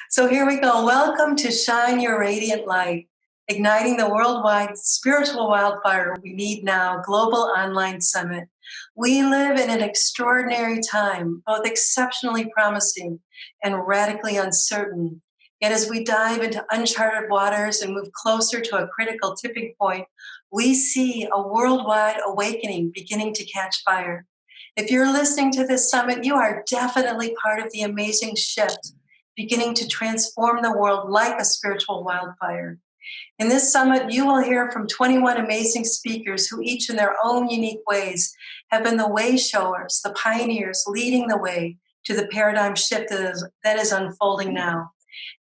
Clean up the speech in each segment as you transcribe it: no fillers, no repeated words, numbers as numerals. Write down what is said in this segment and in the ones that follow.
So here we go. Welcome to Shine Your Radiant Light, igniting the worldwide spiritual wildfire we need now, Global Online Summit. We live in an extraordinary time, both exceptionally promising and radically uncertain. Yet as we dive into uncharted waters and move closer to a critical tipping point, we see a worldwide awakening beginning to catch fire. If you're listening to this summit, you are definitely part of the amazing shift beginning to transform the world like a spiritual wildfire. In this summit, you will hear from 21 amazing speakers who each in their own unique ways have been the way showers, the pioneers leading the way to the paradigm shift that is unfolding now.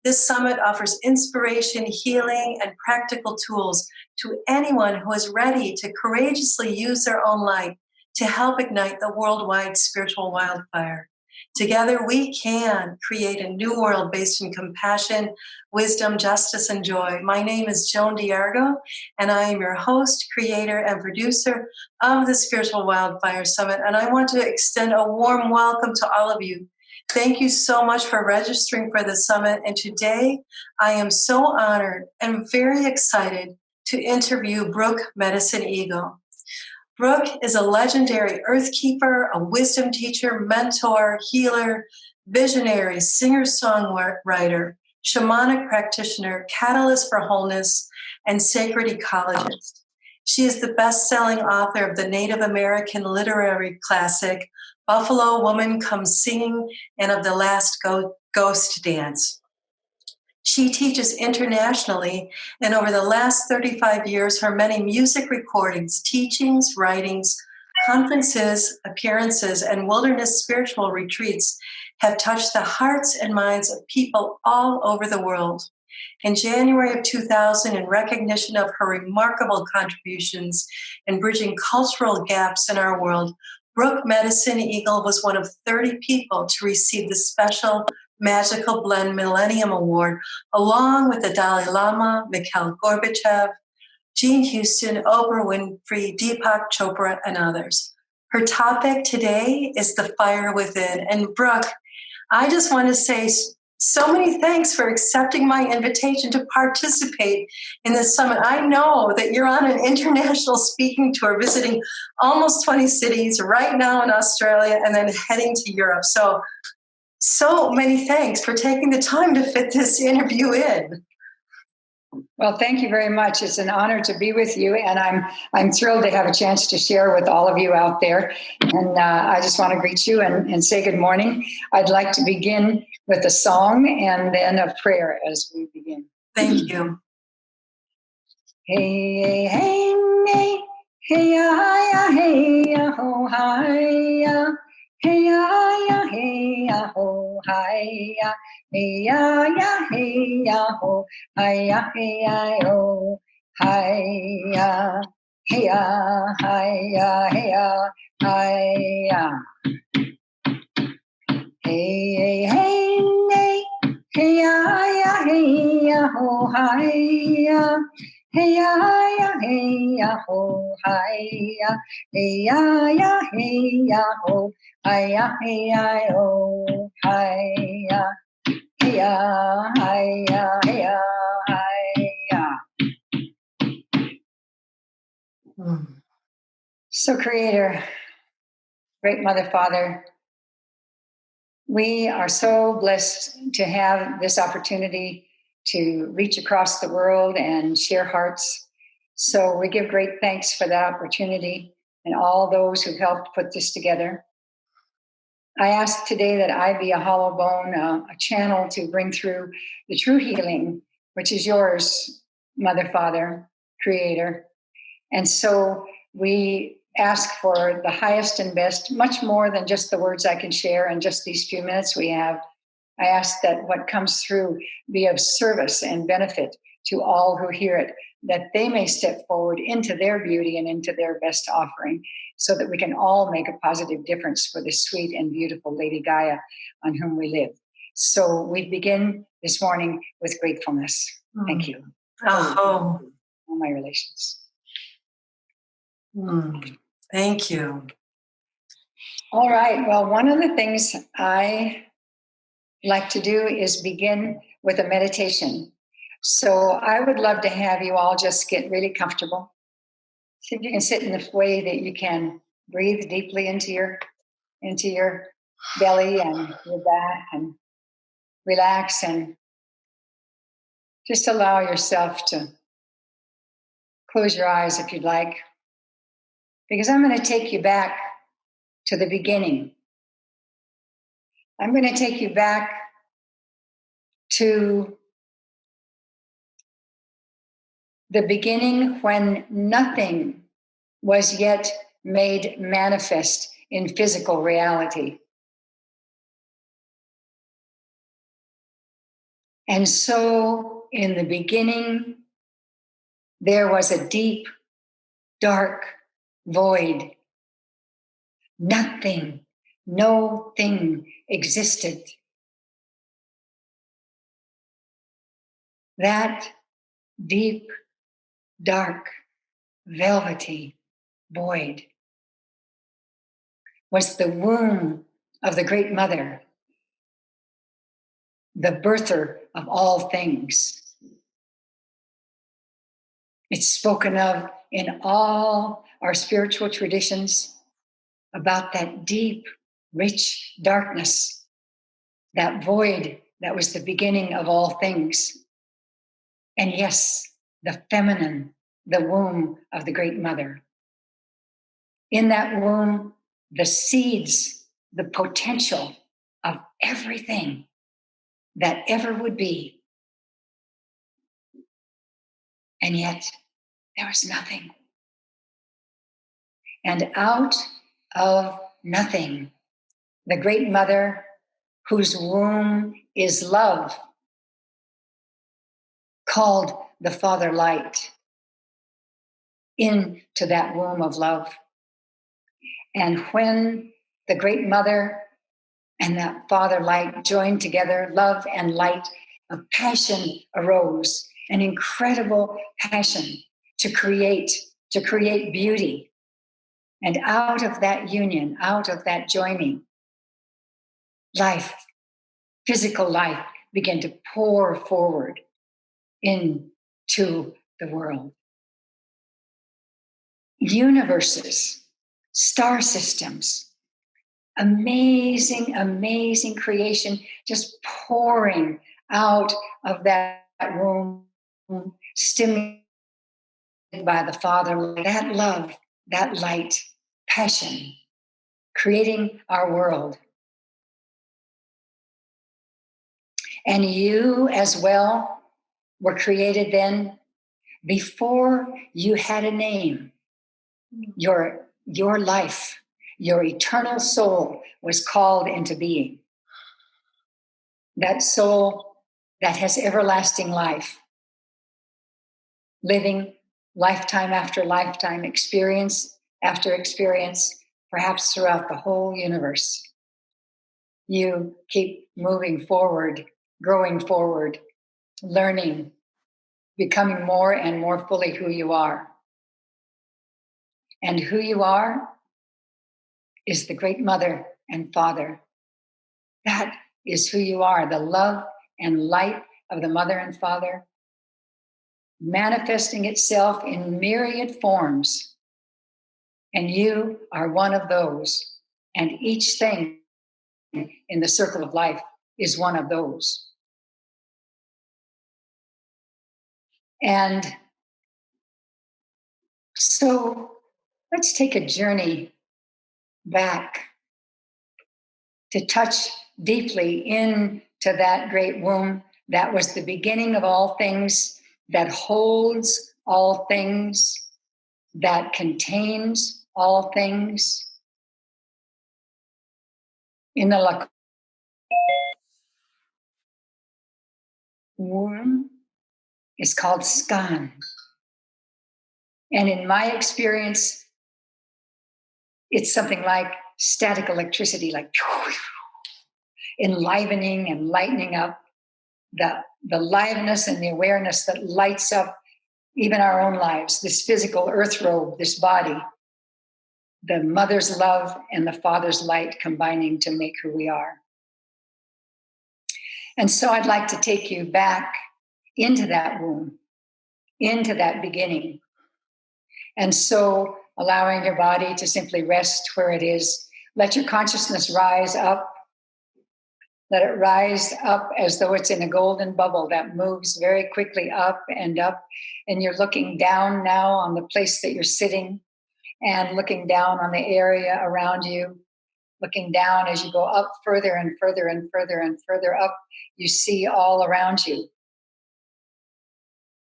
This summit offers inspiration, healing, and practical tools to anyone who is ready to courageously use their own light to help ignite the worldwide spiritual wildfire. Together, we can create a new world based in compassion, wisdom, justice, and joy. My name is Joan D'Argo, and I am your host, creator, and producer of the Spiritual Wildfire Summit. And I want to extend a warm welcome to all of you. Thank you so much for registering for the summit. And today, I am so honored and very excited to interview Brooke Medicine Eagle. Brooke is a legendary earth keeper, a wisdom teacher, mentor, healer, visionary, singer-songwriter, shamanic practitioner, catalyst for wholeness, and sacred ecologist. She is the best-selling author of the Native American literary classic, Buffalo Woman Comes Singing, and of The Last Ghost Dance. She teaches internationally, and over the last 35 years, her many music recordings, teachings, writings, conferences, appearances, and wilderness spiritual retreats have touched the hearts and minds of people all over the world. In January of 2000, in recognition of her remarkable contributions in bridging cultural gaps in our world, Brooke Medicine Eagle was one of 30 people to receive the special Magical Blend Millennium Award, along with the Dalai Lama, Mikhail Gorbachev, Jean Houston, Oprah Winfrey, Deepak Chopra, and others. Her topic today is the fire within. And Brooke, I just want to say so many thanks for accepting my invitation to participate in this summit. I know that you're on an international speaking tour, visiting almost 20 cities right now in Australia and then heading to Europe. So many thanks for taking the time to fit this interview in. Well, thank you very much. It's an honor to be with you, and I'm thrilled to have a chance to share with all of you out there. And I just want to greet you and say good morning. I'd like to begin with a song and then a prayer as we begin. Thank you. Hey, hey, hey, hey, ya, hey, ya, ho, hi, ya. Hey ya, hey ya, ho, hi ya. Hey ya, hey ya, ho, hi ya, ho, hi ya. Hey ya, hey ya, hi ya. Hey, hey, hey, hey ya, hey ya, ho, hi ya. Hey ya, hey ya, ho, hi ya. Hey ya, hey ya, ho. Hiya, hiya, oh, hiya, hiya, hiya, hiya, hiya. So, Creator, Great Mother, Father, we are so blessed to have this opportunity to reach across the world and share hearts. So we give great thanks for that opportunity and all those who helped put this together. I ask today that I be a hollow bone, a channel to bring through the true healing, which is yours, Mother, Father, Creator. And so we ask for the highest and best, much more than just the words I can share in just these few minutes we have. I ask that what comes through be of service and benefit to all who hear it, that they may step forward into their beauty and into their best offering, so that we can all make a positive difference for the sweet and beautiful Lady Gaia on whom we live. So we begin this morning with gratefulness. Thank you. Oh. All my relations. Thank you. All right. Well, one of the things I like to do is begin with a meditation. So I would love to have you all just get really comfortable. See if you can sit in the way that you can breathe deeply into your belly and your back, and relax, and just allow yourself to close your eyes if you'd like, because I'm going to take you back to the beginning. I'm going to take you back to the beginning when nothing was yet made manifest in physical reality. And so in the beginning, there was a deep, dark void. Nothing, no thing existed. That deep, dark, velvety void was the womb of the Great Mother, the birther of all things. It's spoken of in all our spiritual traditions about that deep, rich darkness, that void that was the beginning of all things. And yes, the feminine, the womb of the Great Mother. In that womb, the seeds, the potential of everything that ever would be. And yet, there was nothing. And out of nothing, the Great Mother, whose womb is love, called the Father Light into that womb of love. And when the Great Mother and that Father Light joined together, love and light, a passion arose, an incredible passion to create beauty. And out of that union, out of that joining, life, physical life, began to pour forward into the world. Universes, star systems, amazing, amazing creation just pouring out of that womb, stimulated by the Father, that love, that light, passion, creating our world. And you as well were created then before you had a name. Your life, your eternal soul was called into being. That soul that has everlasting life, living lifetime after lifetime, experience after experience, perhaps throughout the whole universe. You keep moving forward, growing forward, learning, becoming more and more fully who you are. And who you are is the Great Mother and Father. That is who you are, the love and light of the Mother and Father, manifesting itself in myriad forms. And you are one of those. And each thing in the circle of life is one of those. And so let's take a journey back to touch deeply into that great womb that was the beginning of all things, that holds all things, that contains all things. In the womb is called skan. And in my experience, it's something like static electricity, like enlivening and lightening up the liveness and the awareness that lights up even our own lives, this physical earth robe, this body, the mother's love and the father's light combining to make who we are. And so I'd like to take you back into that womb, into that beginning. And so allowing your body to simply rest where it is. Let your consciousness rise up. Let it rise up as though it's in a golden bubble that moves very quickly up and up. And you're looking down now on the place that you're sitting and looking down on the area around you. Looking down as you go up further and further and further and further up, you see all around you.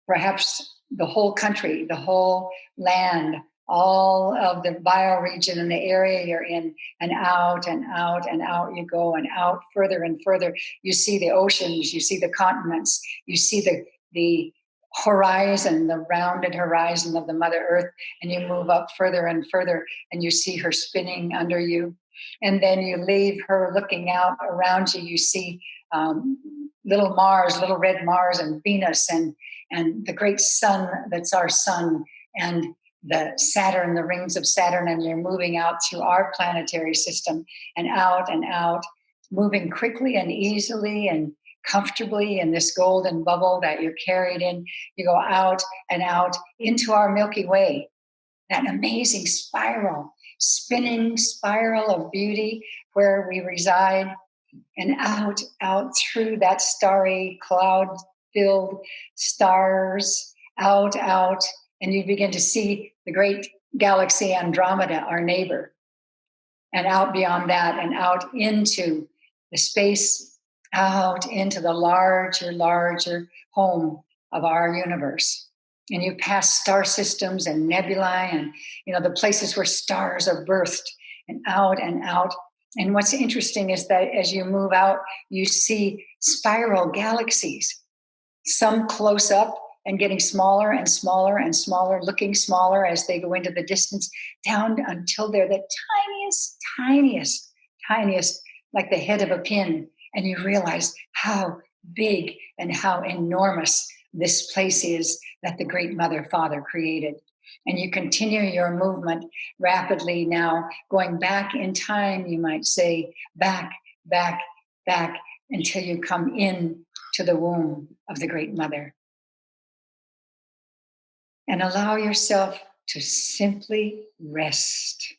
Perhaps the whole country, the whole land, all of the bioregion and the area you're in, and out and out and out you go, and out further and further. You see the oceans, you see the continents, you see the horizon, the rounded horizon of the Mother Earth, and you move up further and further, and you see her spinning under you. And then you leave her looking out around you. You see little Mars, little red Mars, and Venus, and the great sun that's our sun, and the Saturn, the rings of Saturn, and you're moving out through our planetary system and out, moving quickly and easily and comfortably in this golden bubble that you're carried in. You go out and out into our Milky Way, that amazing spiral, spinning spiral of beauty where we reside, and out through that starry cloud-filled stars, out, and you begin to see the great galaxy Andromeda, our neighbor, and out beyond that, and out into the space, out into the larger home of our universe. And you pass star systems and nebulae and, the places where stars are birthed, and out and out. And what's interesting is that as you move out, you see spiral galaxies, some close up and getting smaller and smaller and smaller, looking smaller as they go into the distance, down until they're the tiniest, like the head of a pin. And you realize how big and how enormous this place is that the great Mother Father created. And you continue your movement rapidly now, going back in time, you might say, back, until you come in to the womb of the great Mother. And allow yourself to simply rest.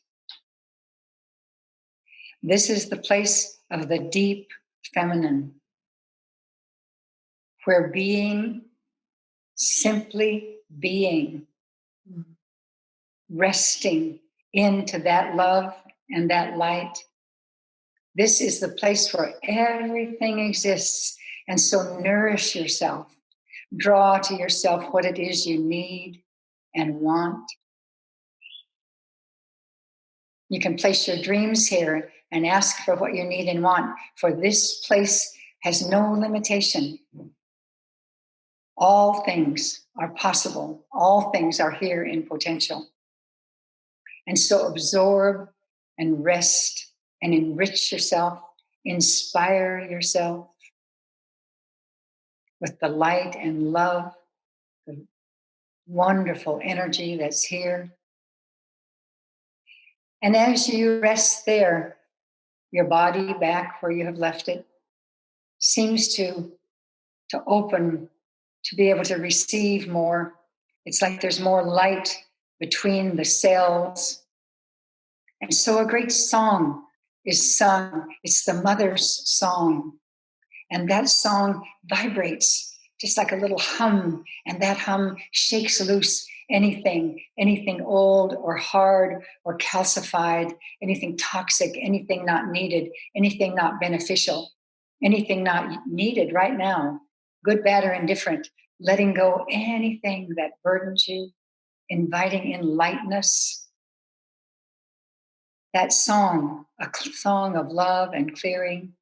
This is the place of the deep feminine, where being, simply being, resting into that love and that light. This is the place where everything exists. And so nourish yourself. Draw to yourself what it is you need and want. You can place your dreams here and ask for what you need and want, for this place has no limitation. All things are possible. All things are here in potential. And so absorb and rest and enrich yourself, inspire yourself with the light and love, the wonderful energy that's here. And as you rest there, your body back where you have left it seems to open, to be able to receive more. It's like there's more light between the cells. And so a great song is sung. It's the Mother's song. And that song vibrates just like a little hum. And that hum shakes loose anything old or hard or calcified, anything toxic, anything not needed, anything not beneficial, anything not needed right now, good, bad, or indifferent. Letting go anything that burdens you, inviting in lightness. That song, a song of love and clearing.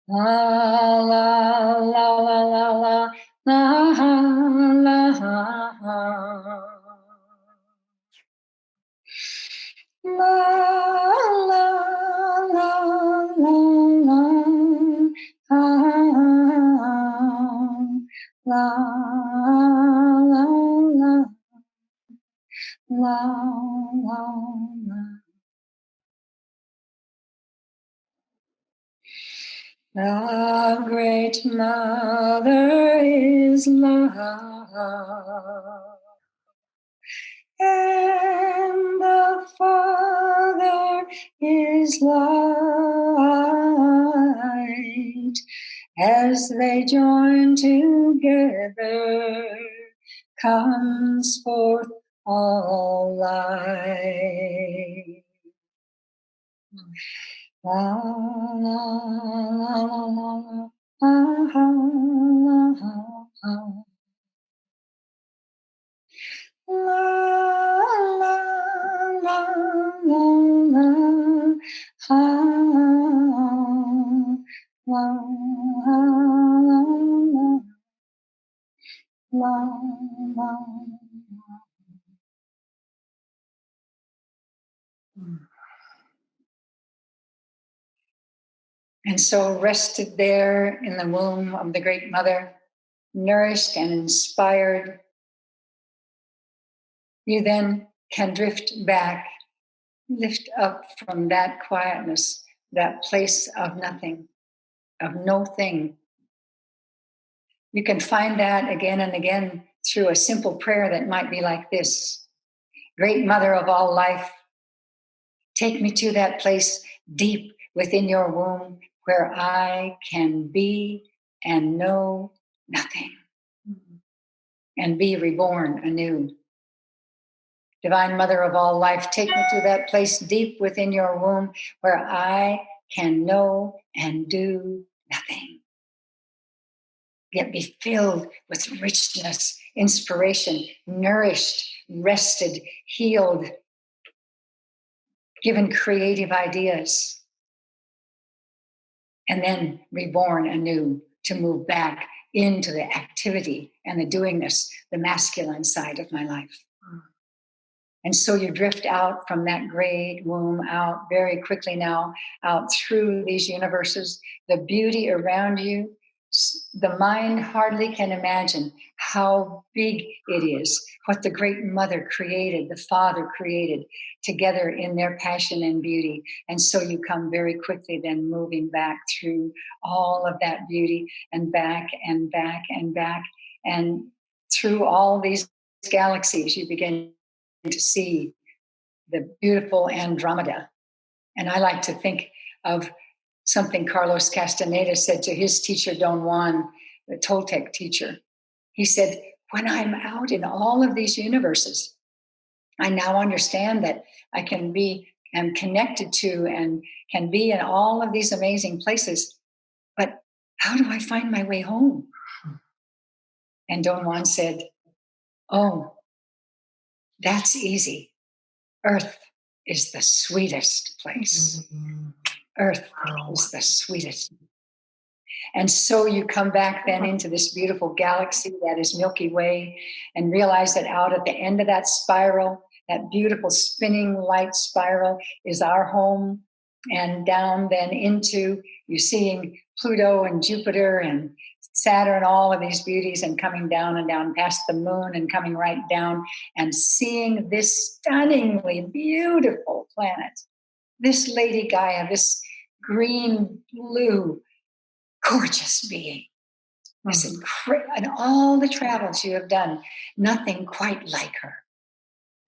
La la la la la la la la. La la la la la la la la. The great mother is love, and the Father is light. As they join together, comes forth all life. La la la la la la And so rested there in the womb of the Great Mother, nourished and inspired, you then can drift back, lift up from that quietness, that place of nothing, of no thing. You can find that again and again through a simple prayer that might be like this: Great Mother of all life, take me to that place deep within your womb where I can be and know nothing and be reborn anew. Divine Mother of all life, take me to that place deep within your womb where I can know and do nothing, yet be filled with richness, inspiration, nourished, rested, healed, given creative ideas, and then reborn anew to move back into the activity and the doingness, the masculine side of my life. And so you drift out from that great womb, out very quickly now, out through these universes, the beauty around you. The mind hardly can imagine how big it is, what the Great Mother created, the Father created together in their passion and beauty. And so you come very quickly then moving back through all of that beauty and back and back and back. And through all these galaxies, you begin to see the beautiful Andromeda. And I like to think of something Carlos Castaneda said to his teacher, Don Juan, the Toltec teacher. He said, when I'm out in all of these universes, I now understand that I am connected to and can be in all of these amazing places. But how do I find my way home? And Don Juan said, oh, that's easy. Earth is the sweetest place. Earth is the sweetest. And so you come back then into this beautiful galaxy that is Milky Way and realize that out at the end of that spiral, that beautiful spinning light spiral is our home. And down then into you seeing Pluto and Jupiter and Saturn, all of these beauties, and coming down and down past the moon and coming right down and seeing this stunningly beautiful planet, this Lady Gaia, this green, blue, gorgeous being. This and all the travels you have done, nothing quite like her.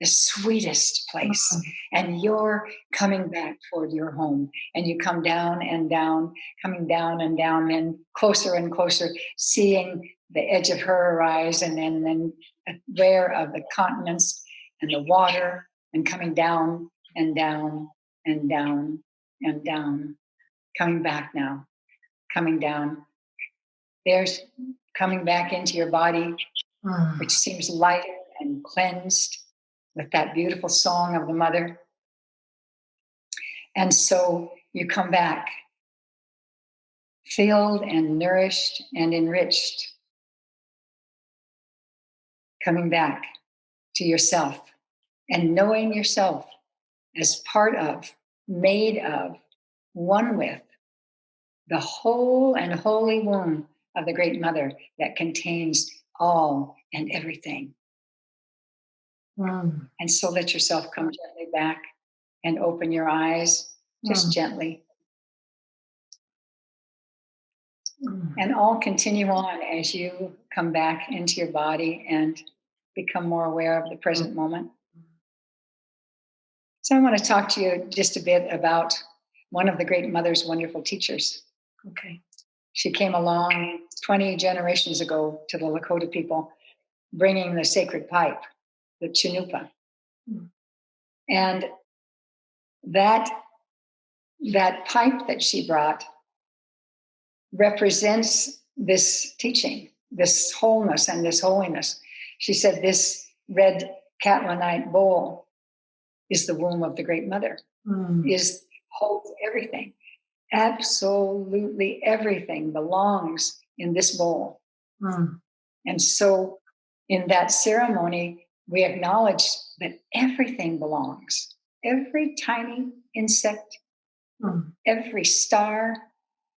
The sweetest place. And you're coming back toward your home. And you come down and down, coming down and down, and closer, seeing the edge of her horizon, and then aware of the continents and the water, and coming down and down and down and down. Coming back now, coming down. There's coming back into your body, which seems lighter and cleansed with that beautiful song of the mother. And so you come back filled and nourished and enriched, coming back to yourself and knowing yourself as part of, made of, one with the whole and holy womb of the Great Mother that contains all and everything. And so let yourself come gently back and open your eyes, just gently. And all continue on as you come back into your body and become more aware of the present moment. So I want to talk to you just a bit about one of the Great Mother's wonderful teachers. Okay. She came along 20 generations ago to the Lakota people, bringing the sacred pipe, the Chinupa. And that pipe that she brought represents this teaching, this wholeness and this holiness. She said this red catlinite bowl is the womb of the Great Mother, holds everything. Absolutely everything belongs in this bowl. And so in that ceremony, we acknowledge that everything belongs. Every tiny insect, every star,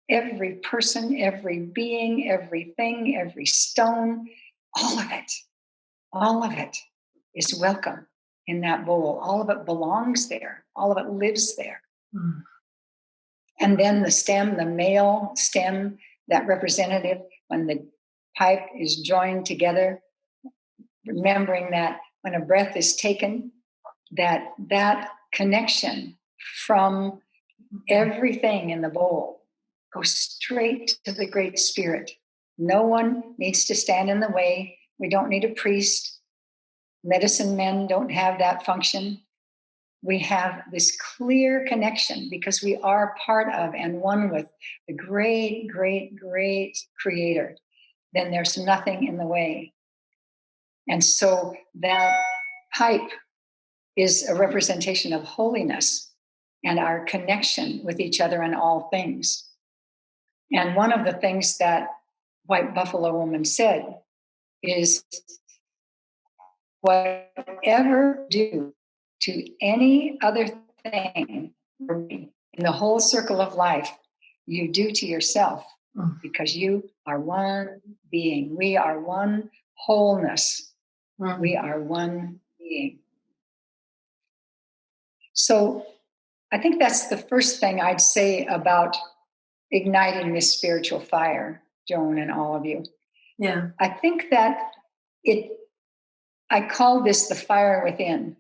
every person, every being, everything, every stone, all of it is welcome in that bowl. All of it belongs there. All of it lives there. And then the stem, the male stem, that representative, when the pipe is joined together, remembering that when a breath is taken, that connection from everything in the bowl goes straight to the Great Spirit. No one needs to stand in the way. We don't need a priest. Medicine men don't have that function. We have this clear connection because we are part of and one with the great, great, great Creator. Then there's nothing in the way. And so that pipe is a representation of holiness and our connection with each other in all things. And one of the things that White Buffalo Woman said is, whatever do to any other thing in the whole circle of life, you do to yourself, because you are one being. We are one wholeness. We are one being. So I think that's the first thing I'd say about igniting this spiritual fire, Joan, and all of you. Yeah. I think that I call this the fire within,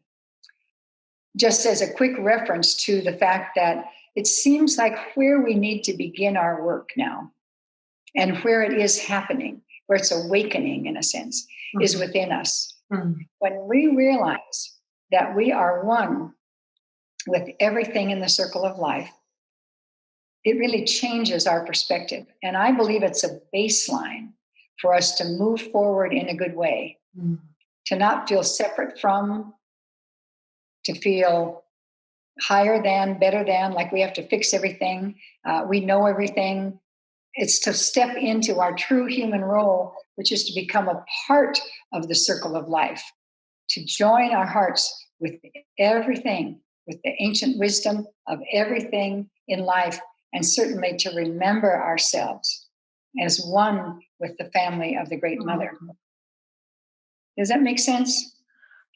just as a quick reference to the fact that it seems like where we need to begin our work now and where it is happening, where it's awakening in a sense, is within us. When we realize that we are one with everything in the circle of life, it really changes our perspective. And I believe it's a baseline for us to move forward in a good way, to not feel separate from, to feel higher than, better than, like we have to fix everything. We know everything. It's to step into our true human role, which is to become a part of the circle of life, to join our hearts with everything, with the ancient wisdom of everything in life, and certainly to remember ourselves as one with the family of the Great Mother. Does that make sense?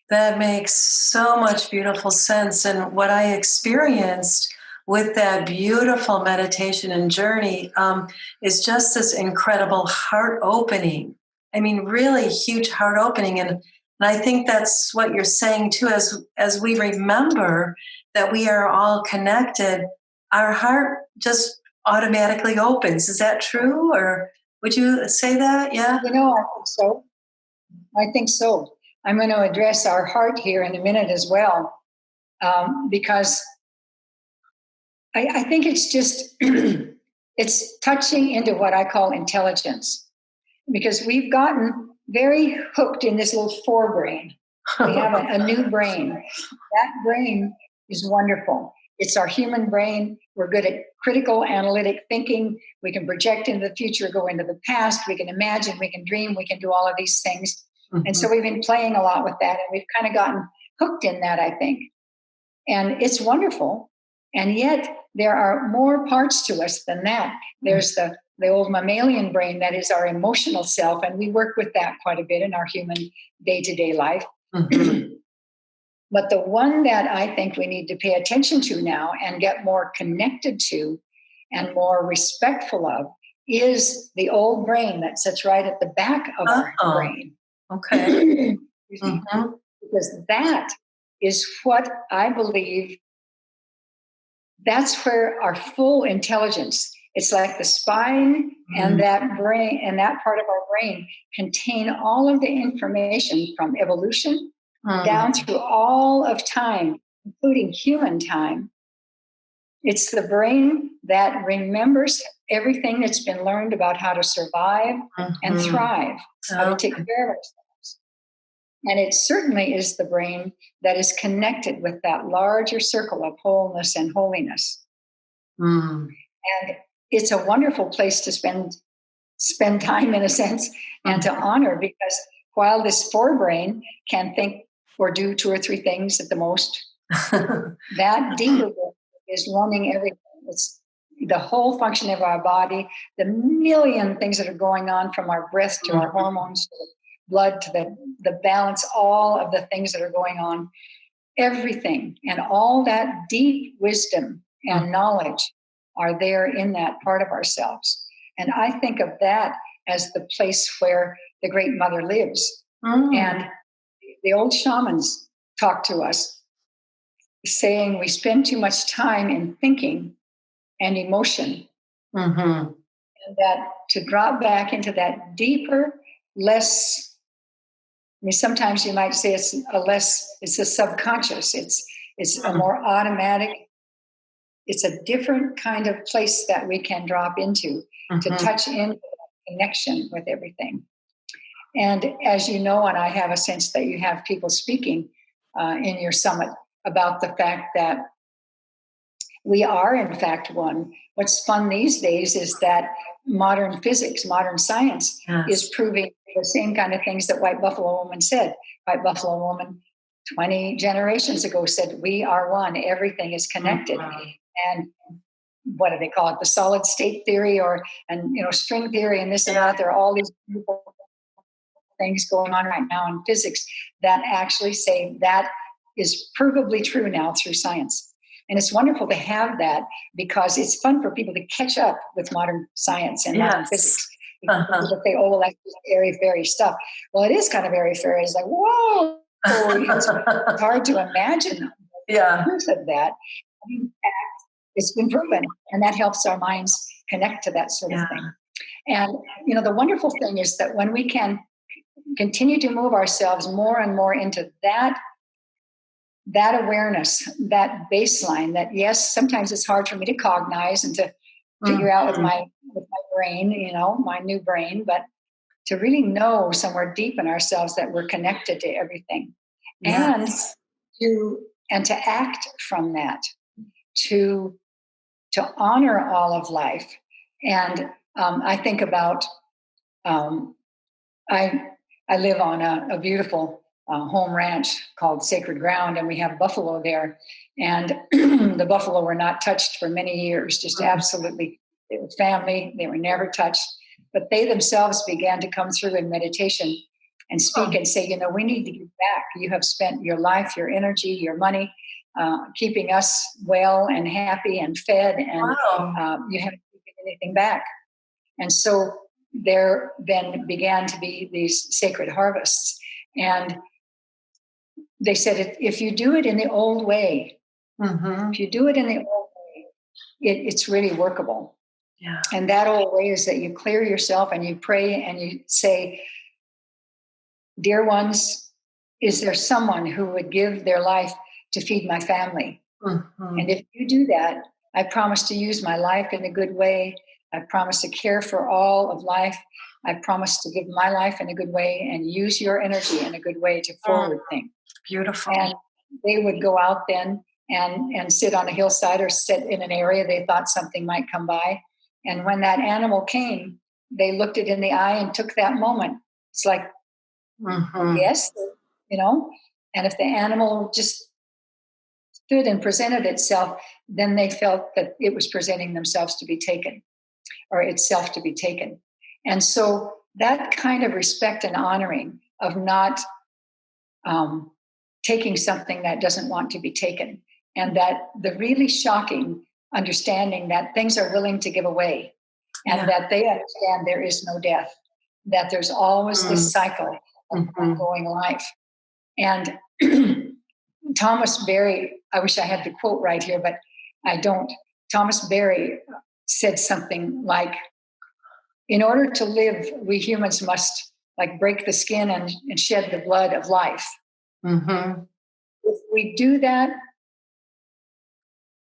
That makes so much beautiful sense. And what I experienced with that beautiful meditation and journey is just this incredible heart opening. I mean, really huge heart opening. And I think that's what you're saying too, as we remember that we are all connected, our heart just automatically opens. Is that true? Or would you say that? Yeah. I think so. I think so. I'm going to address our heart here in a minute as well, because I think it's just, it's touching into what I call intelligence, because we've gotten very hooked in this little forebrain. We have a new brain. That brain is wonderful. It's our human brain. We're good at critical analytic thinking. We can project into the future, go into the past. We can imagine, we can dream, we can do all of these things. And so we've been playing a lot with that, and we've kind of gotten hooked in that, I think. And it's wonderful. And yet there are more parts to us than that. There's the old mammalian brain that is our emotional self, and we work with that quite a bit in our human day-to-day life. But the one that I think we need to pay attention to now and get more connected to and more respectful of is the old brain that sits right at the back of our brain. Okay. Mm-hmm. Because that is what I believe, that's where our full intelligence, it's like the spine and that brain and that part of our brain contain all of the information from evolution down through all of time, including human time. It's the brain that remembers everything that's been learned about how to survive and thrive, how to take care of ourselves. And it certainly is the brain that is connected with that larger circle of wholeness and holiness. And it's a wonderful place to spend time, in a sense, and to honor, because while this forebrain can think or do 2 or 3 things at the most, that deeper brain is running everything. It's the whole function of our body, the million things that are going on, from our breath to our hormones, to the blood, to the balance, all of the things that are going on, everything. And all that deep wisdom and knowledge are there in that part of ourselves. And I think of that as the place where the Great Mother lives. And the old shamans talk to us, saying we spend too much time in thinking and emotion. And that to drop back into that deeper, less, I mean, sometimes you might say it's a subconscious. It's a more automatic, it's a different kind of place that we can drop into to touch into connection with everything. And as you know, and I have a sense that you have people speaking in your summit about the fact that we are, in fact, one. What's fun these days is that modern physics, modern science is proving the same kind of things that White Buffalo Woman said. White Buffalo Woman 20 generations ago said, we are one, everything is connected. And what do they call it? The solid state theory, string theory, and this and that. There are all these beautiful things going on right now in physics that actually say that is provably true now through science. And it's wonderful to have that, because it's fun for people to catch up with modern science and modern physics. People say, oh, well, that's just airy fairy stuff. Well, it is kind of airy fairy. It's like, whoa, it's hard to imagine the truth of that. In fact, it's been proven, and that helps our minds connect to that sort of thing. And, the wonderful thing is that when we can continue to move ourselves more and more into that awareness, that baseline, that yes, sometimes it's hard for me to cognize and to figure out with my brain, my new brain, but to really know somewhere deep in ourselves that we're connected to everything, and to act from that, to honor all of life. And I think about I live on a beautiful home ranch called Sacred Ground, and we have buffalo there. And the buffalo were not touched for many years, just absolutely, they were family, they were never touched. But they themselves began to come through in meditation and speak and say, we need to give back. You have spent your life, your energy, your money, keeping us well and happy and fed, and you haven't given anything back. And so there then began to be these sacred harvests. And they said, if you do it in the old way, if you do it in the old way, it's really workable. Yeah. And that old way is that you clear yourself and you pray and you say, dear ones, is there someone who would give their life to feed my family? And if you do that, I promise to use my life in a good way. I promise to care for all of life. I promise to give my life in a good way and use your energy in a good way to forward things. Beautiful. And they would go out then and sit on a hillside or sit in an area they thought something might come by. And when that animal came, they looked it in the eye and took that moment. It's like, yes, and if the animal just stood and presented itself, then they felt that it was presenting themselves to be taken, or itself to be taken. And so that kind of respect and honoring of not taking something that doesn't want to be taken, and that the really shocking understanding that things are willing to give away, and that they understand there is no death, that there's always this cycle of ongoing life. And Thomas Berry, I wish I had the quote right here, but I don't. Thomas Berry said something like, in order to live, we humans must like break the skin and shed the blood of life. If we do that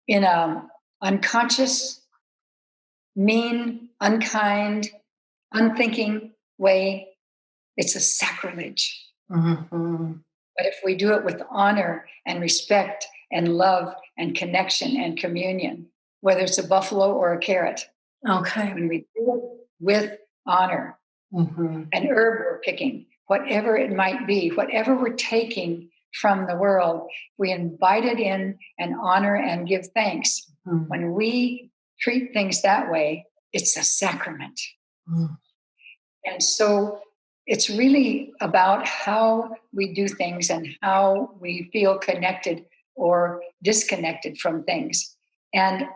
in a unconscious, mean, unkind, unthinking way, it's a sacrilege. But if we do it with honor and respect and love and connection and communion, whether it's a buffalo or a carrot, when we do it with honor, an herb we're picking, whatever it might be, whatever we're taking from the world, we invite it in and honor and give thanks. When we treat things that way, it's a sacrament. And so it's really about how we do things and how we feel connected or disconnected from things. And,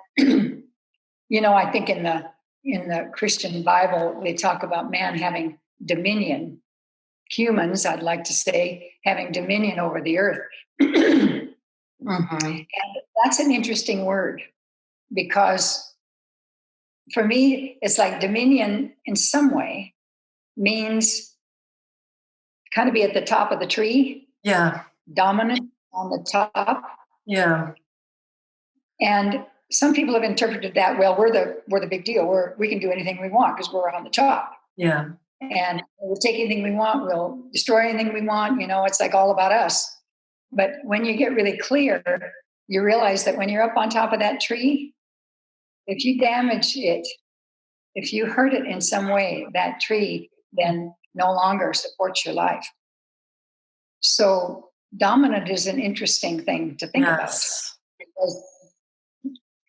I think in the Christian Bible, they talk about man having dominion. Humans, I'd like to say, having dominion over the earth. And that's an interesting word, because for me, it's like dominion in some way means kind of be at the top of the tree. Dominant on the top. And some people have interpreted that, well, we're the big deal. We can do anything we want because we're on the top. And we'll take anything we want. We'll destroy anything we want. It's like all about us. But when you get really clear, you realize that when you're up on top of that tree, if you damage it, if you hurt it in some way, that tree then no longer supports your life. So dominant is an interesting thing to think about. Because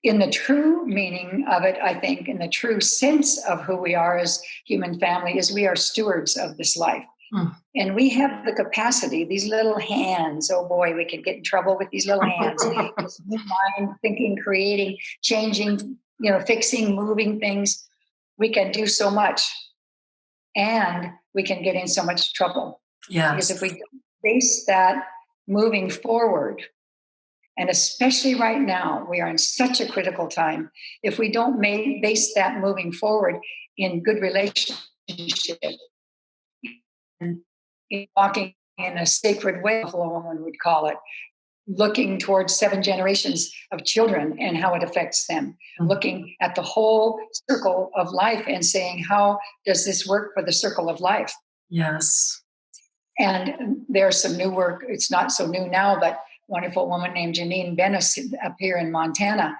in the true meaning of it, I think, in the true sense of who we are as human family, is we are stewards of this life. And we have the capacity, these little hands, oh boy, we could get in trouble with these little hands. This new mind, thinking, creating, changing, fixing, moving things. We can do so much. And we can get in so much trouble. Because if we base that moving forward, and especially right now, we are in such a critical time. If we don't base that moving forward in good relationship, walking in a sacred way, a woman would call it, looking towards 7 generations of children and how it affects them, looking at the whole circle of life and saying, how does this work for the circle of life? And there's some new work. It's not so new now, but a wonderful woman named Janine Bennis up here in Montana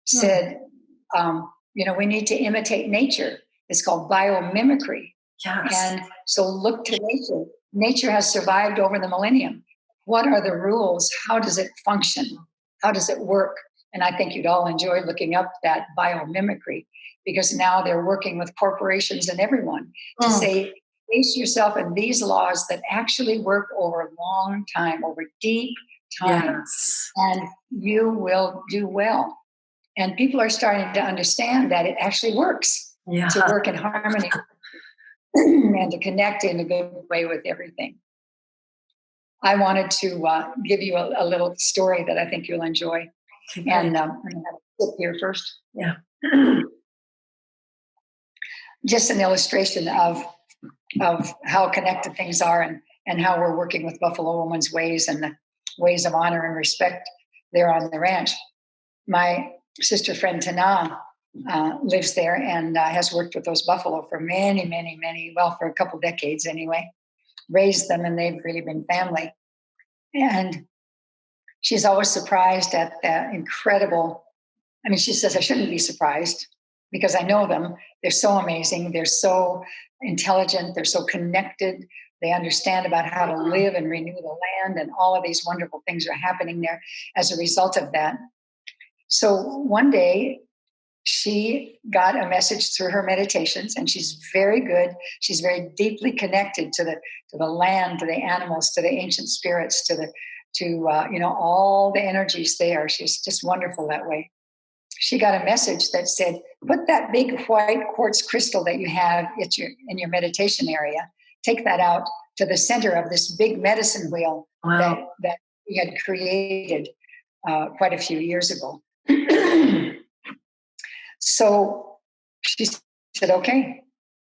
said, we need to imitate nature. It's called biomimicry. And so look to nature. Nature has survived over the millennium. What are the rules? How does it function? How does it work? And I think you'd all enjoy looking up that biomimicry, because now they're working with corporations and everyone to say, base yourself in these laws that actually work over a long time, over deep time, and you will do well. And people are starting to understand that it actually works to work in harmony and to connect in a good way with everything. I wanted to give you a little story that I think you'll enjoy. And I'm going to have a sip here first. Just an illustration of how connected things are and how we're working with Buffalo Woman's ways and the ways of honor and respect there on the ranch. My sister friend Tana lives there and has worked with those buffalo for many, for a couple decades anyway. Raised them, and they've really been family. And she's always surprised at the incredible, she says, I shouldn't be surprised because I know them. They're so amazing. They're so intelligent. They're so connected. They understand about how to live and renew the land, and all of these wonderful things are happening there as a result of that. So one day, she got a message through her meditations, and she's very good. She's very deeply connected to the land, to the animals, to the ancient spirits, to all the energies there. She's just wonderful that way. She got a message that said, put that big white quartz crystal that you have in your meditation area, take that out to the center of this big medicine wheel that we had created quite a few years ago. So she said, okay.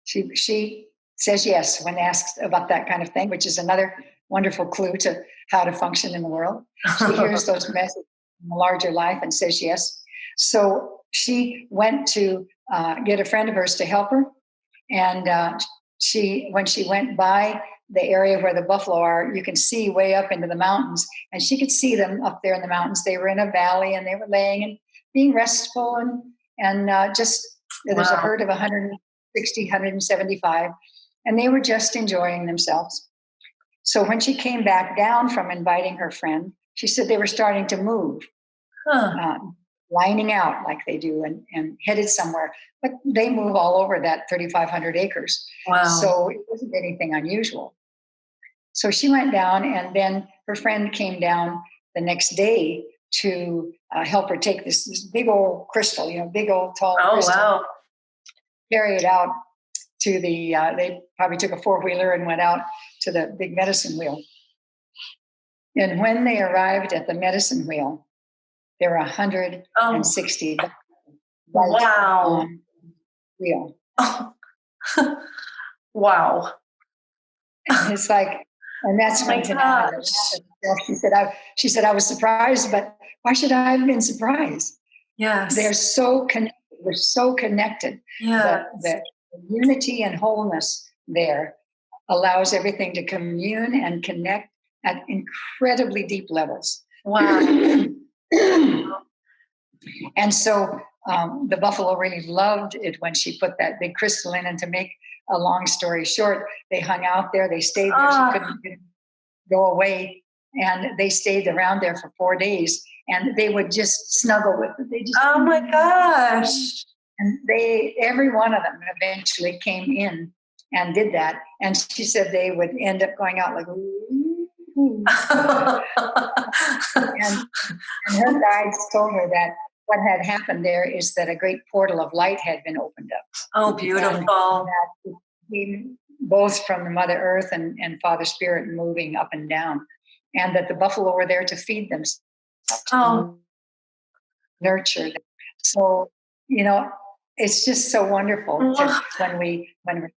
She says yes when asked about that kind of thing, which is another wonderful clue to how to function in the world. She hears those messages in the larger life and says yes. So she went to get a friend of hers to help her. And when she went by the area where the buffalo are, you can see way up into the mountains. And she could see them up there in the mountains. They were in a valley and they were laying and being restful. And there's a herd of 160, 175. And they were just enjoying themselves. So when she came back down from inviting her friend, she said they were starting to move, lining out like they do and headed somewhere. But they move all over that 3,500 acres. Wow. So it wasn't anything unusual. So she went down, and then her friend came down the next day to help her take this big old crystal, big old tall crystal. Wow. Carry it out to they probably took a 4-wheeler and went out to the big medicine wheel. And when they arrived at the medicine wheel, there were 160 wow. on wheel. Oh. Wow. And it's like, and that's when she said, I was surprised, but why should I have been surprised? Yes. They're so connected. We're so connected. Yes. The unity and wholeness there allows everything to commune and connect at incredibly deep levels. Wow. And so the buffalo really loved it when she put that big crystal in. And to make a long story short, they hung out there. They stayed there. She couldn't go away. And they stayed around there for 4 days. And they would just snuggle with it. They just, oh my gosh. And every one of them eventually came in and did that. And she said they would end up going out like, ooh. and her guides told her that what had happened there is that a great portal of light had been opened up. Oh, beautiful. And that came both from the Mother Earth and Father Spirit moving up and down. And that the buffalo were there to feed them. Nurture them. So, it's just so wonderful when we remember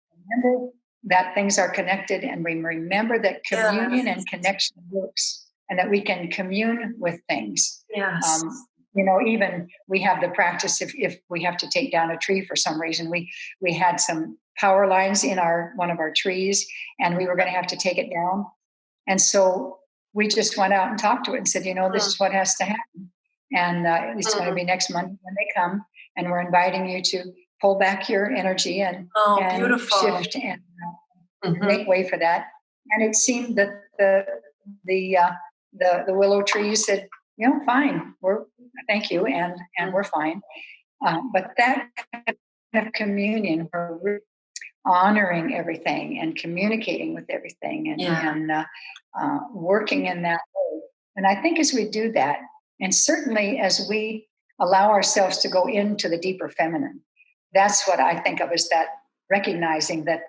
that things are connected, and we remember that communion and connection works, and that we can commune with things. Yes. Even we have the practice if we have to take down a tree for some reason. We had some power lines in one of our trees, and we were going to have to take it down. And so we just went out and talked to it and said, this is what has to happen. And it's going to be next month when they come, and we're inviting you to pull back your energy and shift and make way for that. And it seemed that the willow tree said, fine, thank you, and we're fine. But that kind of communion, where we're honoring everything and communicating with everything and working in that way. And I think as we do that, and certainly as we allow ourselves to go into the deeper feminine, that's what I think of as that recognizing that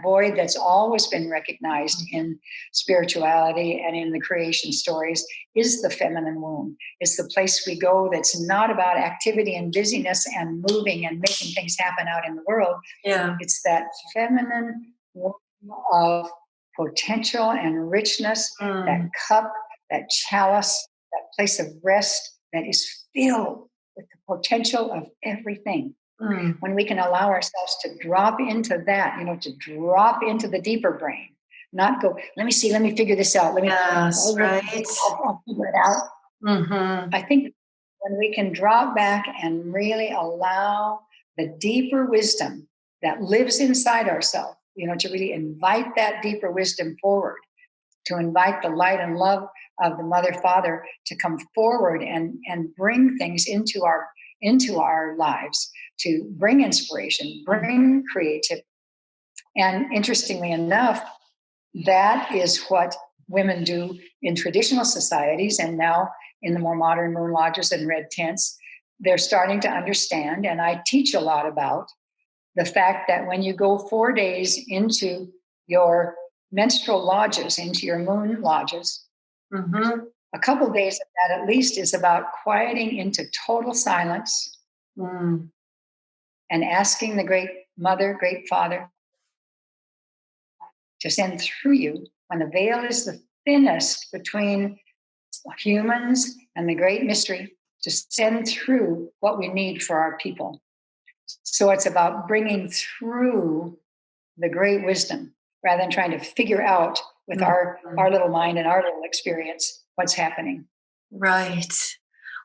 void that's always been recognized in spirituality and in the creation stories is the feminine womb. It's the place we go that's not about activity and busyness and moving and making things happen out in the world. Yeah. It's that feminine womb of potential and richness, that cup, that chalice, that place of rest that is filled with the potential of everything. When we can allow ourselves to drop into that, to drop into the deeper brain, not go, let me figure this out. I'll figure it out. Mm-hmm. I think when we can drop back and really allow the deeper wisdom that lives inside ourselves, to really invite that deeper wisdom forward, to invite the light and love of the Mother Father to come forward and bring things into our lives, to bring inspiration, bring creativity. And interestingly enough, that is what women do in traditional societies, and now in the more modern moon lodges and red tents. they're starting to understand, and I teach a lot about the fact that when you go 4 days into your menstrual lodges, into your moon lodges, Mm-hmm. a couple of days of that at least is about quieting into total silence and asking the Great Mother, Great Father to send through you when the veil is the thinnest between humans and the great mystery, to send through what we need for our people. So it's about bringing through the great wisdom rather than trying to figure out with our little mind and our little experience what's happening. Right.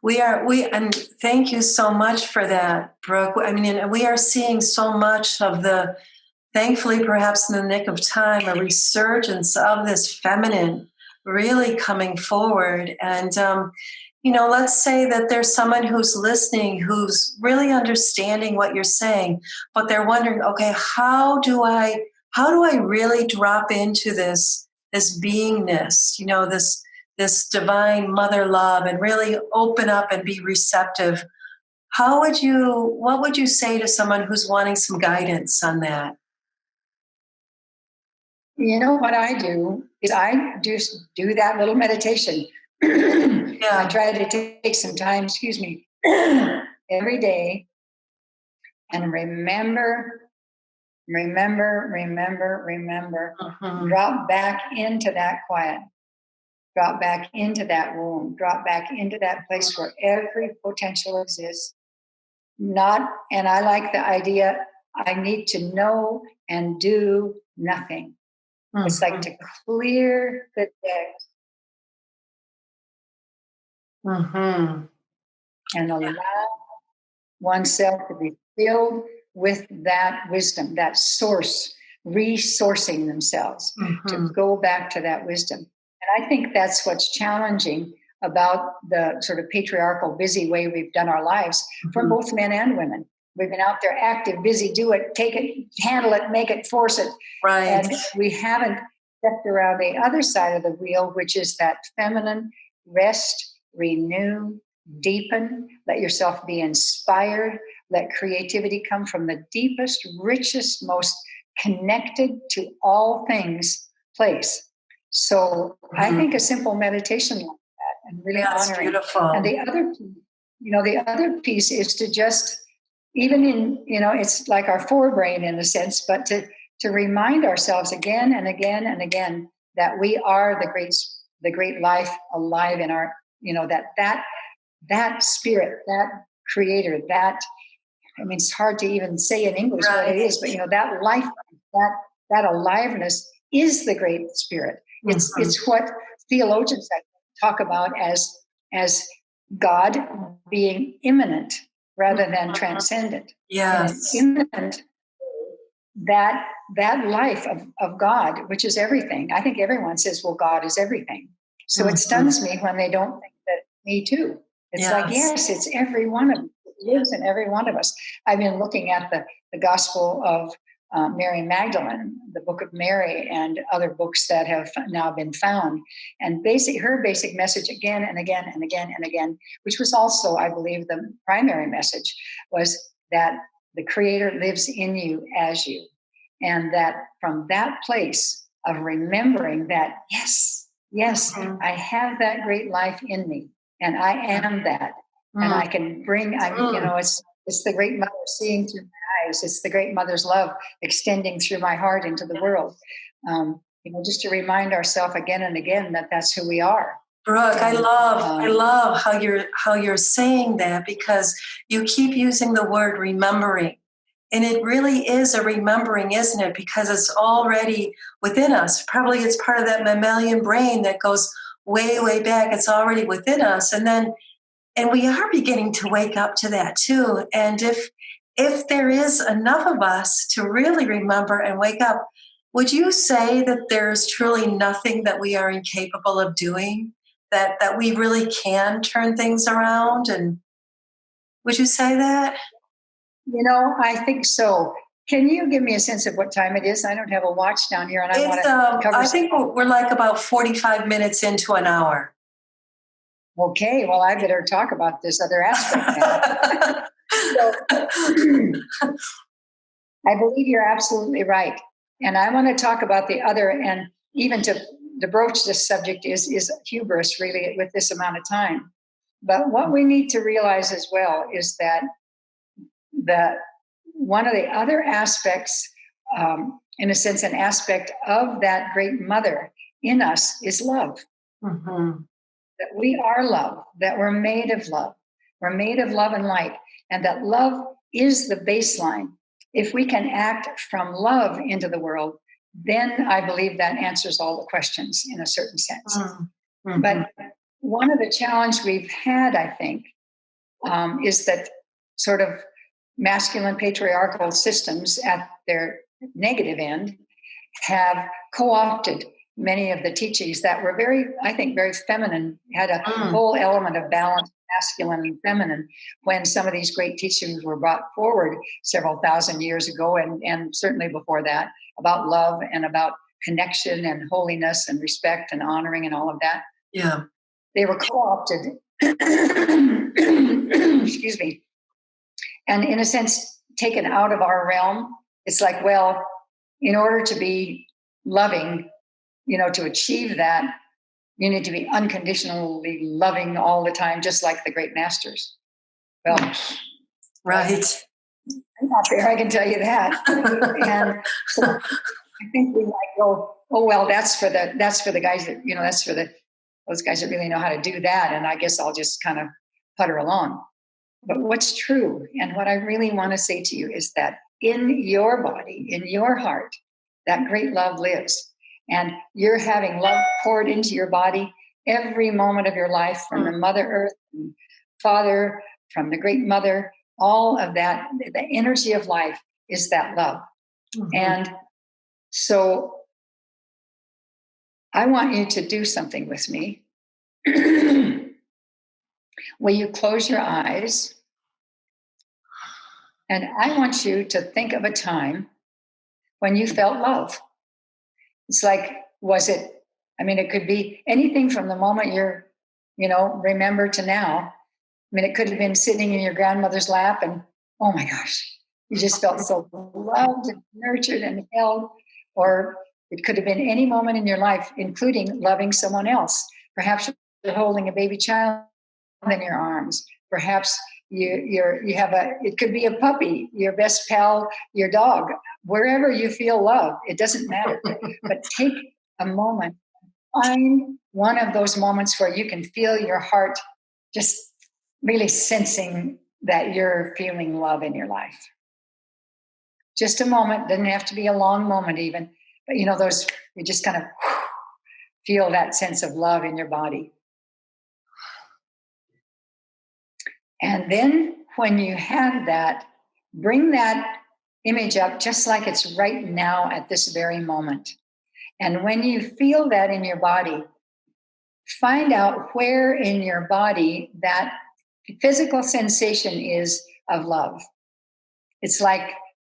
And thank you so much for that, Brooke. I mean, we are seeing so much of the, thankfully, perhaps in the nick of time, a resurgence of this feminine really coming forward. And, let's say that there's someone who's listening, who's really understanding what you're saying, but they're wondering, okay, how do I really drop into this beingness, this divine mother love, and really open up and be receptive? What would you say to someone who's wanting some guidance on that? What I do is I just do that little meditation. I try to take some time, every day and remember, drop back into that quiet, drop back into that womb, drop back into that place where every potential exists. And I like the idea, I need to know and do nothing. It's like to clear the deck and allow oneself to be filled with that wisdom, that source, resourcing themselves to go back to that wisdom. And I think that's what's challenging about the sort of patriarchal, busy way we've done our lives for both men and women. We've been out there active, busy, do it, take it, handle it, make it, force it. Right. And we haven't stepped around the other side of the wheel, which is that feminine rest, renew, deepen, let yourself be inspired, let creativity come from the deepest, richest, most connected to all things place. So I think a simple meditation like that, and really honoring. Beautiful. And the other piece is to just, even in, it's like our forebrain in a sense, but to remind ourselves again and again and again that we are the great life alive in our, that spirit, that creator, it's hard to even say in English what it is, but that life, that aliveness is the great spirit. It's what theologians talk about as God being immanent rather than transcendent. Yes. Immanent, that life of God, which is everything. I think everyone says, well, God is everything. So it stuns me when they don't think that me too. It's like, yes, it's every one of us. It lives in every one of us. I've been looking at the Gospel of Mary Magdalene, the Book of Mary, and other books that have now been found. And her basic message again and again and again and again, which was also, I believe, the primary message, was that the Creator lives in you as you. And that from that place of remembering that, yes, I have that great life in me, and I am that. And I can bring, it's the great mother seeing through my eyes. It's the great mother's love extending through my heart into the world. Just to remind ourselves again and again that that's who we are. Brooke, I love how you're saying that, because you keep using the word remembering. And it really is a remembering, isn't it? Because it's already within us. Probably it's part of that mammalian brain that goes way, way back. It's already within us. And we are beginning to wake up to that too. And if there is enough of us to really remember and wake up, would you say that there's truly nothing that we are incapable of doing, that we really can turn things around? And would you say that? I think so. Can you give me a sense of what time it is? I don't have a watch down here, and I want to cover. I think we're like about 45 minutes into an hour. Okay, well, I better talk about this other aspect now. So, I believe you're absolutely right. And I want to talk about the other, and even to broach this subject is hubris, really, with this amount of time. But what we need to realize as well is that the one of the other aspects, in a sense, an aspect of that great mother in us is love. Mm-hmm. That we are love, that we're made of love. We're made of love and light, and that love is the baseline. If we can act from love into the world, then I believe that answers all the questions in a certain sense. Mm-hmm. But one of the challenges we've had, I think, is that sort of masculine patriarchal systems at their negative end have co-opted many of the teachings that were very, I think, very feminine, had a whole element of balance, masculine and feminine, when some of these great teachings were brought forward several thousand years ago, and certainly before that, about love and about connection and holiness and respect and honoring and all of that. Yeah. They were co-opted, excuse me, and in a sense, taken out of our realm. It's like, well, in order to be loving, to achieve that, you need to be unconditionally loving all the time, just like the great masters. Well, right. I'm not there, I can tell you that. And so I think we might go, oh well, that's for the guys that, that's for those guys that really know how to do that. And I guess I'll just kind of putter along. But what's true, and what I really want to say to you, is that in your body, in your heart, that great love lives. And you're having love poured into your body every moment of your life, from the Mother Earth, and Father, from the Great Mother. All of that, the energy of life is that love. Mm-hmm. And so I want you to do something with me. Will you close your eyes? And I want you to think of a time when you felt love. It's like, it could be anything from the moment you're, remember to now. It could have been sitting in your grandmother's lap and, oh my gosh, you just felt so loved and nurtured and held. Or it could have been any moment in your life, including loving someone else. Perhaps you're holding a baby child in your arms. Perhaps it could be a puppy, your best pal, your dog, wherever you feel love, it doesn't matter. But take a moment, find one of those moments where you can feel your heart just really sensing that you're feeling love in your life. Just a moment, doesn't have to be a long moment even, but you just kind of feel that sense of love in your body. And then when you have that, bring that image up just like it's right now at this very moment. And when you feel that in your body, find out where in your body that physical sensation is of love. It's like,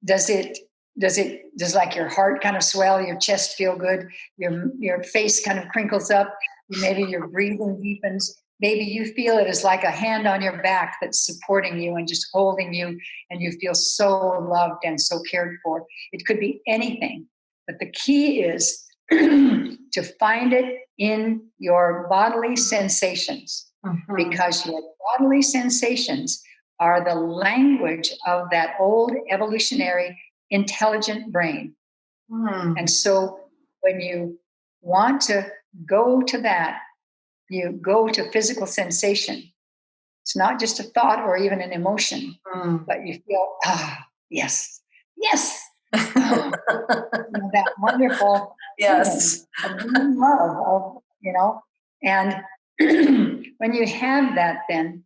does like your heart kind of swell, your chest feel good, your face kind of crinkles up, maybe your breathing deepens. Maybe you feel it as like a hand on your back that's supporting you and just holding you, and you feel so loved and so cared for. It could be anything, but the key is to find it in your bodily sensations, because your bodily sensations are the language of that old evolutionary intelligent brain. And so when you want to go to that, you go to physical sensation. It's not just a thought or even an emotion, but you feel, yes. That wonderful yes love, and when you have that, then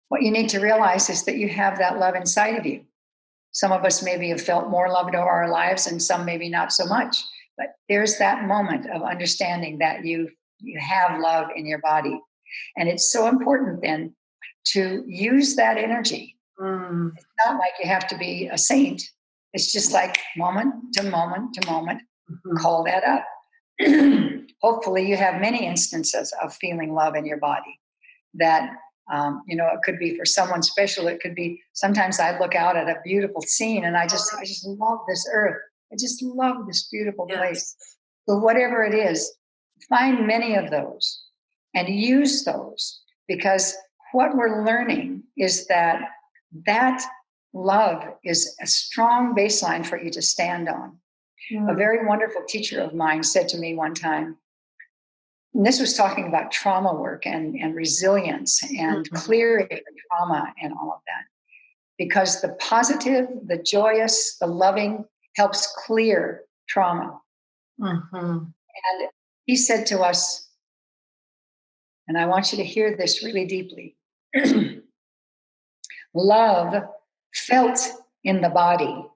what you need to realize is that you have that love inside of you. Some of us maybe have felt more loved over our lives, and some maybe not so much. But there's that moment of understanding that you have love in your body. And it's so important then to use that energy. It's not like you have to be a saint. It's just like moment to moment to moment, call that up. hopefully you have many instances of feeling love in your body that, it could be for someone special. It could be, sometimes I look out at a beautiful scene and I just love this earth. I just love this beautiful place. So whatever it is, find many of those and use those, because what we're learning is that love is a strong baseline for you to stand on. A very wonderful teacher of mine said to me one time, and this was talking about trauma work and resilience and clearing trauma and all of that, because the positive, the joyous, the loving helps clear trauma. And he said to us, and I want you to hear this really deeply, love felt in the body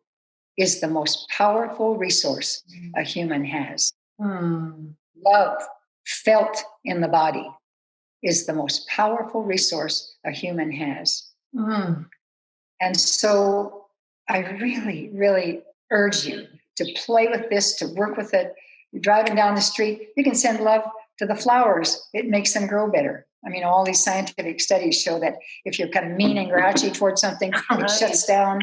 is the most powerful resource a human has. Love felt in the body is the most powerful resource a human has. And so I really, really urge you to play with this, to work with it. You're driving down the street, you can send love to the flowers. It makes them grow better. I mean, all these scientific studies show that if you're kind of mean and grouchy towards something, it shuts down.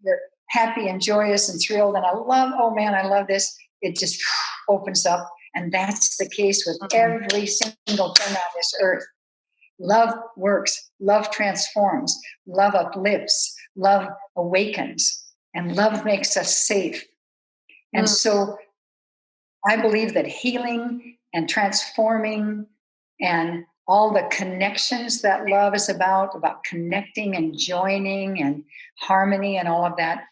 You're happy and joyous and thrilled. And I love this. It just opens up. And that's the case with every single thing on this earth. Love works. Love transforms. Love uplifts. Love awakens. And love makes us safe. And so I believe that healing and transforming and all the connections that love is about connecting and joining and harmony and all of that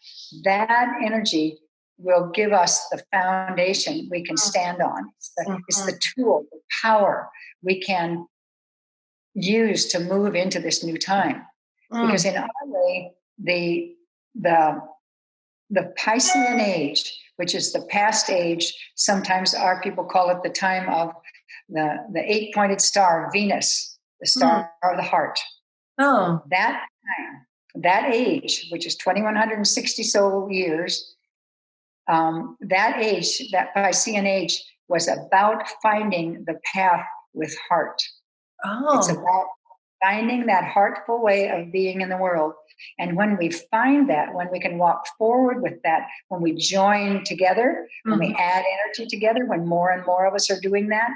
energy will give us the foundation we can stand on. It's the tool, the power we can use to move into this new time. Because in our way, the Piscean age, which is the past age, sometimes our people call it the time of the 8-pointed star, Venus, the star of the heart. That time, that age, which is 2160 so years, that age, that Piscean age, was about finding the path with heart. It's about finding that heartful way of being in the world. And when we find that, when we can walk forward with that, when we join together, when we add energy together, when more and more of us are doing that,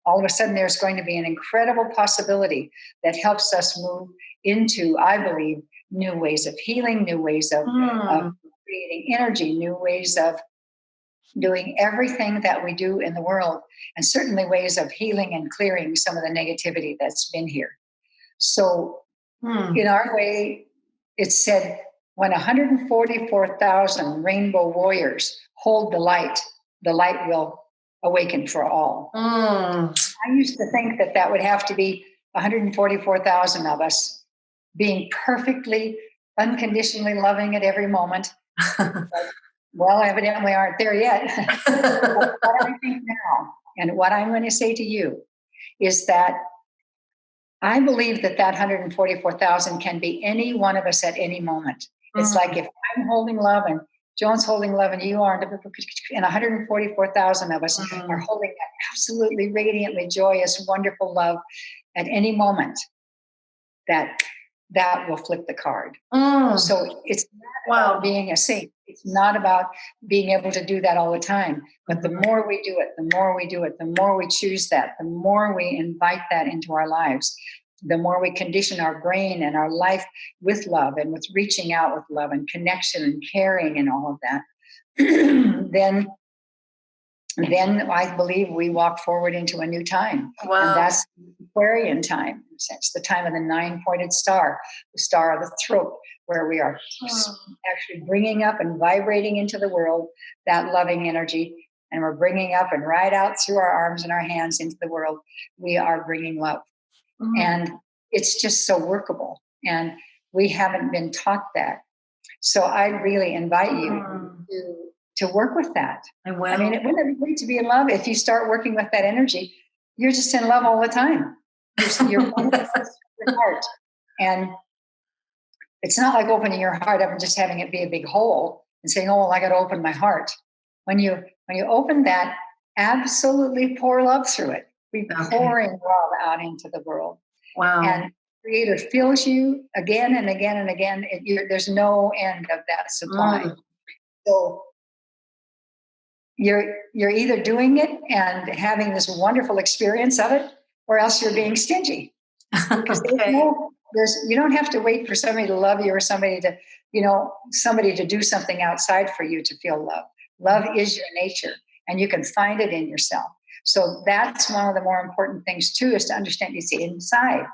all of a sudden there's going to be an incredible possibility that helps us move into, I believe, new ways of healing, new ways of creating energy, new ways of doing everything that we do in the world, and certainly ways of healing and clearing some of the negativity that's been here. So in our way, it's said when 144,000 rainbow warriors hold the light will awaken for all. I used to think that would have to be 144,000 of us being perfectly, unconditionally loving at every moment. But, well, evidently we aren't there yet. But what I think now, and what I'm going to say to you, is that I believe that 144,000 can be any one of us at any moment. It's like if I'm holding love and Joan's holding love and you are, and 144,000 of us are holding that absolutely radiantly joyous, wonderful love at any moment, that will flip the card. So it's not about being a saint. It's not about being able to do that all the time. But the more we do it, the more we do it, the more we choose that, the more we invite that into our lives, the more we condition our brain and our life with love and with reaching out with love and connection and caring and all of that, then I believe we walk forward into a new time. And that's Aquarian time. It's the time of the 9-pointed star, the star of the throat, where we are actually bringing up and vibrating into the world that loving energy. And we're bringing up and right out through our arms and our hands into the world. We are bringing love. And it's just so workable. And we haven't been taught that. So I really invite you to work with that. I mean, wouldn't it be great to be in love? If you start working with that energy, you're just in love all the time. You're your heart. And it's not like opening your heart up and just having it be a big hole and saying, oh, well, I got to open my heart. When you open that absolutely pour love through it. Be pouring love out into the world. Wow. And Creator fills you again and again and again. There's no end of that supply. So you're either doing it and having this wonderful experience of it, or else you're being stingy. Because you don't have to wait for somebody to love you or somebody to do something outside for you to feel love. Love is your nature, and you can find it in yourself. So that's one of the more important things too, is to understand it's inside.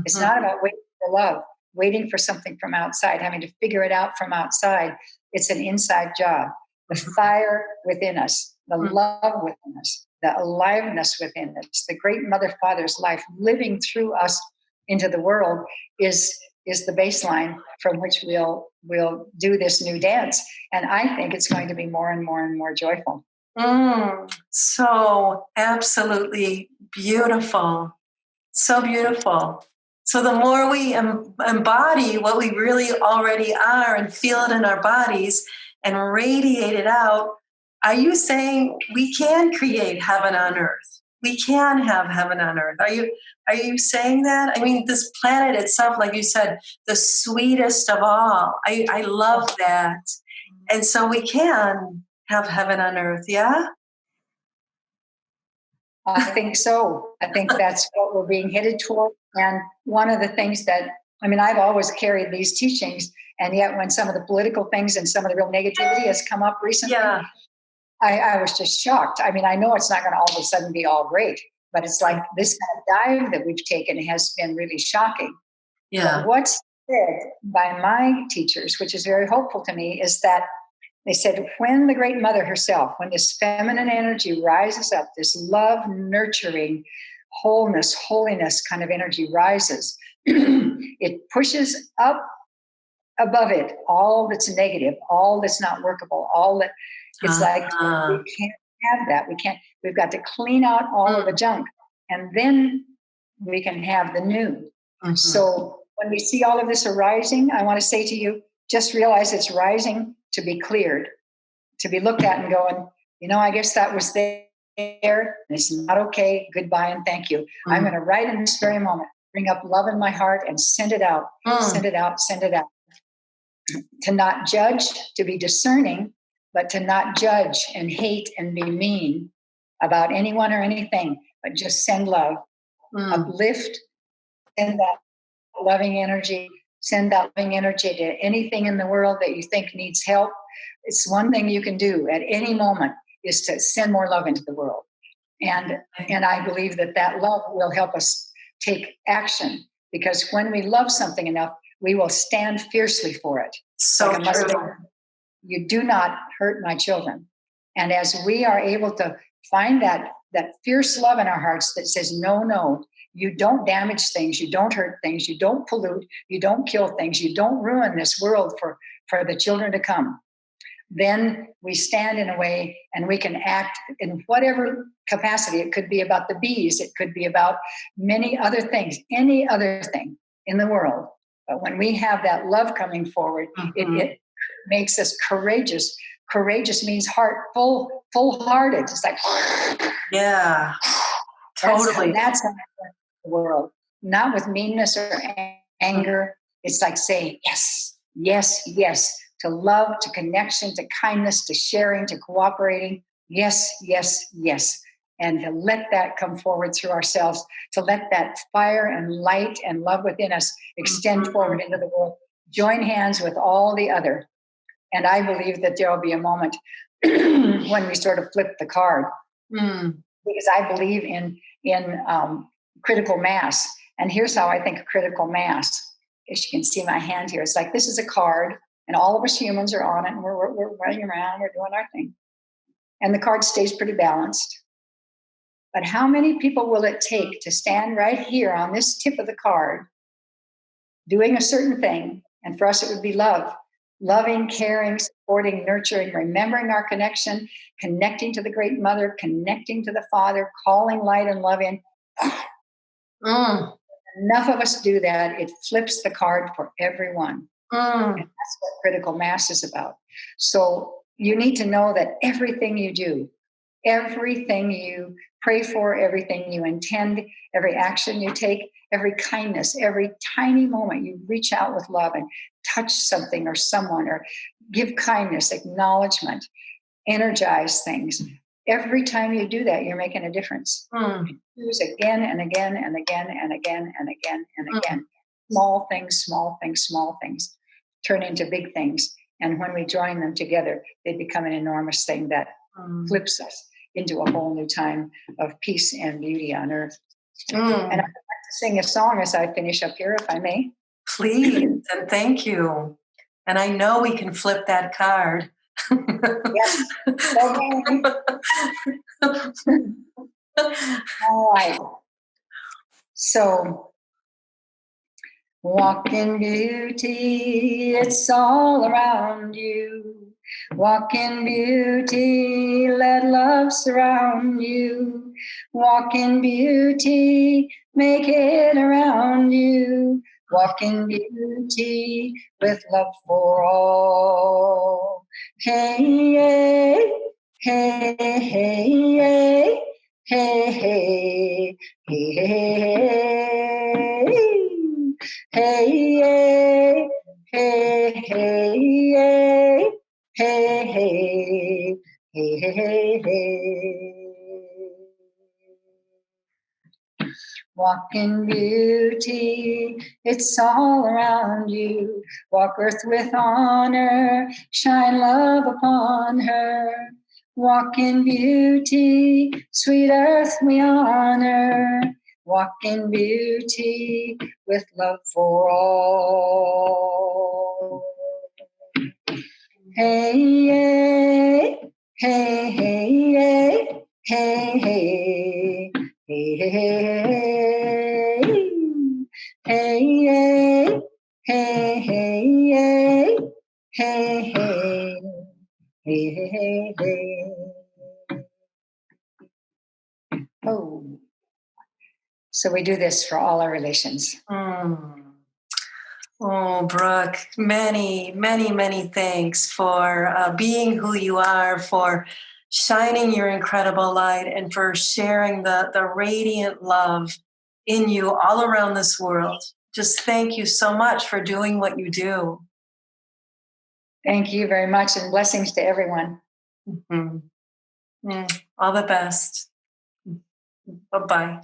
It's not about waiting for love, waiting for something from outside, having to figure it out from outside. It's an inside job. The fire within us, the love within us, the aliveness within us, the great Mother Father's life living through us into the world is the baseline from which we'll do this new dance. And I think it's going to be more and more and more joyful. So absolutely beautiful. So beautiful. So the more we embody what we really already are and feel it in our bodies and radiate it out, are you saying we can create heaven on earth? We can have heaven on earth. Are you saying that? I mean, this planet itself, like you said, the sweetest of all. I love that. And so we can have heaven on earth, yeah? I think so. I think that's what we're being headed toward. And one of the things I've always carried these teachings, and yet when some of the political things and some of the real negativity has come up recently, I was just shocked. I mean, I know it's not going to all of a sudden be all great, but it's like this kind of dive that we've taken has been really shocking. Yeah. But what's said by my teachers, which is very hopeful to me, is that they said when the Great Mother herself, when this feminine energy rises up, this love, nurturing, wholeness, holiness kind of energy rises, it pushes up above it all that's negative, all that's not workable, all that it's like we can't have that. We've got to clean out all of the junk, and then we can have the new. So when we see all of this arising, I want to say to you, just realize it's rising to be cleared, to be looked at and going, I guess that was there. It's not okay. Goodbye and thank you. I'm going to right in this very moment bring up love in my heart and send it out, send it out, send it out. To not judge, to be discerning, but to not judge and hate and be mean about anyone or anything, but just send love, uplift, send that loving energy, send that loving energy to anything in the world that you think needs help. It's one thing you can do at any moment is to send more love into the world. And I believe that love will help us take action, because when we love something enough, we will stand fiercely for it. So like true. You do not hurt my children. And as we are able to find that fierce love in our hearts that says, no, you don't damage things, you don't hurt things, you don't pollute, you don't kill things, you don't ruin this world for the children to come, then we stand in a way and we can act in whatever capacity. It could be about the bees, it could be about many other things, any other thing in the world. But when we have that love coming forward, it makes us courageous. Courageous means full-hearted. It's like, yeah, totally. That's how the world, not with meanness or anger. It's like saying yes, yes, yes, to love, to connection, to kindness, to sharing, to cooperating. Yes, yes, yes. And to let that come forward through ourselves, to let that fire and light and love within us extend forward into the world, join hands with all the other. And I believe that there will be a moment when we sort of flip the card, because I believe in critical mass. And here's how I think of critical mass. As you can see my hand here, it's like this is a card, and all of us humans are on it, and we're running around, we're doing our thing. And the card stays pretty balanced. But how many people will it take to stand right here on this tip of the card, doing a certain thing? And for us, it would be love. Loving, caring, supporting, nurturing, remembering our connection, connecting to the Great Mother, connecting to the Father, calling light and love in. Enough of us do that, it flips the card for everyone. And that's what critical mass is about. So you need to know that everything you do everything you pray for, everything you intend, every action you take, every kindness, every tiny moment you reach out with love and touch something or someone or give kindness, acknowledgement, energize things. Every time you do that, you're making a difference. Use again and again and again and again and again and again. Small things, small things, small things turn into big things. And when we join them together, they become an enormous thing that flips us into a whole new time of peace and beauty on earth. And I'd like to sing a song as I finish up here, if I may. Please, and thank you. And I know we can flip that card. Yes. Okay. All right. So, walk in beauty, it's all around you. Walk in beauty, let love surround you. Walk in beauty, make it around you. Walk in beauty with love for all. Hey, hey, hey, hey, hey, hey, hey, hey, hey, hey, hey, hey, hey, hey. Walk in beauty, it's all around you. Walk earth with honor, shine love upon her. Walk in beauty, sweet earth we honor. Walk in beauty with love for all. Hey, hey, hey, hey, hey, hey, hey, hey, hey, hey, hey, hey, hey, hey. Oh, so we do this for all our relations. Oh, Brooke, many, many, many thanks for being who you are, for shining your incredible light, and for sharing the radiant love in you all around this world. Just thank you so much for doing what you do. Thank you very much, and blessings to everyone. All the best. Bye-bye.